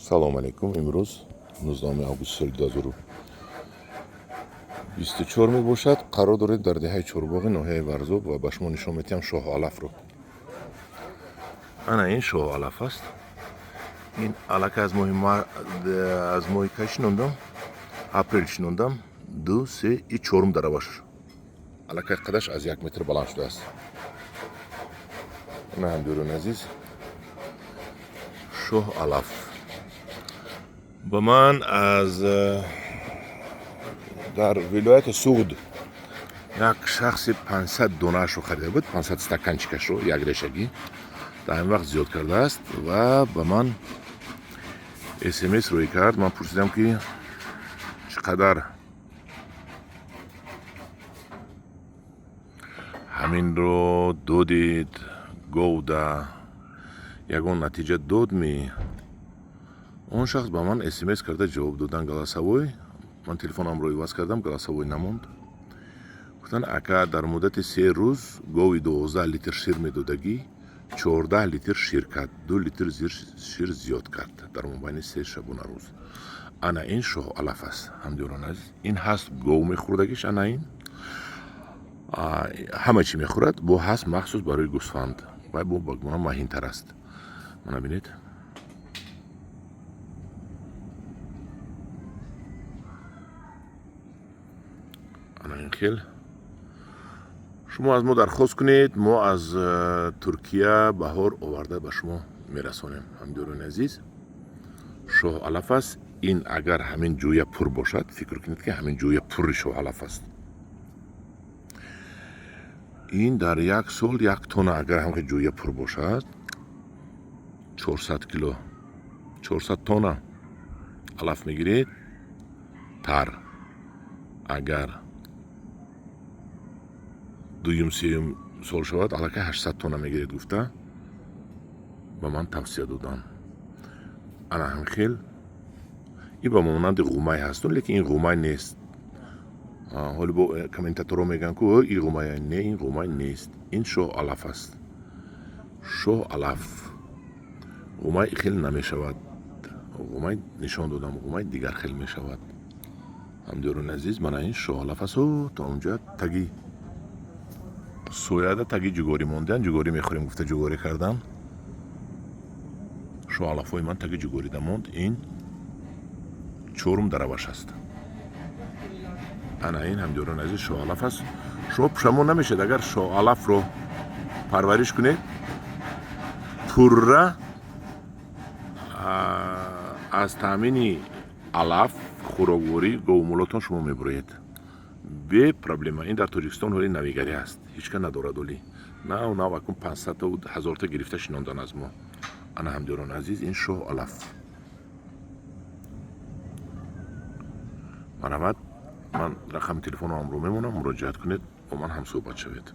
салом алейкум. Имрӯз 19 август соли 2024 мебошад. Қарор дорем дар деҳаи Чорбоғи ноҳияи Варзоб ва ба шумо нишон медиҳам Шоҳ Алафро. Ана ин Шоҳ Алаф аст. Ин алака аз моҳи кай шинондам? Апрел шинондам. 2, 3 и 4 дараваш. Алакаи қадаш аз 1 метр баланд шудааст. Ана ҳамдиёрони азиз, Шоҳ Алаф ба ман аз дар вилояти Суғд як шахси 500 донаашро харида буд, 500 стаканчикашро, як решагӣ дар ин вақт зиёд кардааст ва ба ман смс рӯй кард. Ман пурсидам ки чӣ қадар ҳаминро додид, гуфта ягон натиҷа додми? Он шахс ба ман смс карда ҷавоб додан галасовой. Ман телефонамро иваз кардам, галасовой намонд. Гуфтан ака дар муддати 3 рӯз гови 12 литр шир медодагӣ, 14 литр шир кард, 2 литр шир зиёд кард дар мобайни 3 шабона рӯз. Ана ин Шоҳ Алаф аст. ҳамдиёрони азиз, ин ҳаст гов мехӯрдагиш. Ана ин ҳама чӣ мехӯрад, бо ҳаст махсус барои гӯсфанд. Вай бо багмона маҳинтар аст. Мана бинед. Ана ин хел. шумо аз мо дархост кунед, мо аз Туркия баҳор оварда ба шумо мерасонем. ҳамдиёрони азиз, Шоҳ Алаф аст. ин агар ҳамин ҷӯя пур бошад, фикр кунед ки ҳамин ҷӯя пурри Шоҳ Алаф аст. ин дар як сол 1 тонна агар ҳамин ҷӯя пур бошад, 400 кило, 400 тонна алаф мегиред. тар агар дуюм сеюм сол шавад, аллакай 800 тонна мегиред гуфта ба ман тавсия додан. ана ҳам хел ин ба монанди ғумай ҳастон, лекин ин ғумай нест. ҳоли бо комментаторҳо мегӯянд ки ин ғумай, не, ин ғумай нест. ин Шоҳ Алаф аст. Шоҳ Алаф. ғумай хел намешавад. ғумай нишон додам, ғумай дигар хел мешавад. ҳамдиёрони азиз, мана ин Шоҳ Алаф аст. та онҷа таги сояда таги ҷугорӣ мондан, ҷугорӣ мехӯрем гуфта ҷугорӣ кардан. Шоҳ Алафҳои ман таги ҷугорида монд. ин 4 дараваш аст. ана ин ҳамдиёрони азиз Шоҳ Алаф аст. шумо пушамон намешед агар Шоҳ Алафро парвариш кунед, пурра аз таъмини алаф хӯрокворӣ говмолотон шумо мебуроед бе проблема. ин дар Тоҷикистон ҳоли навигарӣ аст, ҳеҷ ка надорад. оли нав нав акун 500 та 1000 та гирифта шинондан аз мо. ана ҳамдиёрони азиз, ин Шоҳ Алаф. марҳамат, ман рақами телефонамро мемонам, муроҷиат кунед, бо ман ҳамсӯҳбат шавед.